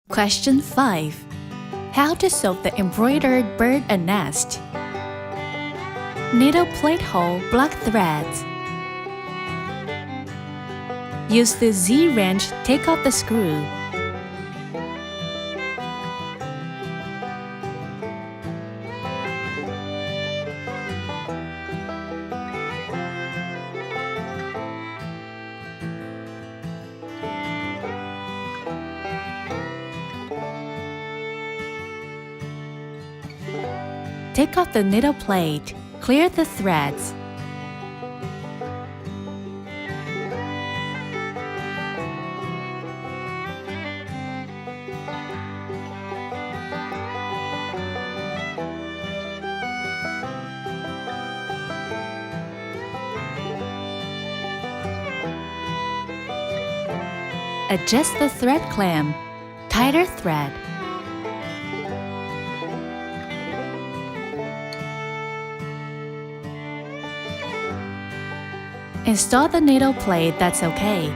Question 5. How to sew the embroidered bird a nest. Needle plate hole black threads. Use the Z-wrench, take out the screw. Take off the needle plate. Clear the threads. Adjust the thread clamp. Tighter thread. Install the needle plate that's okay.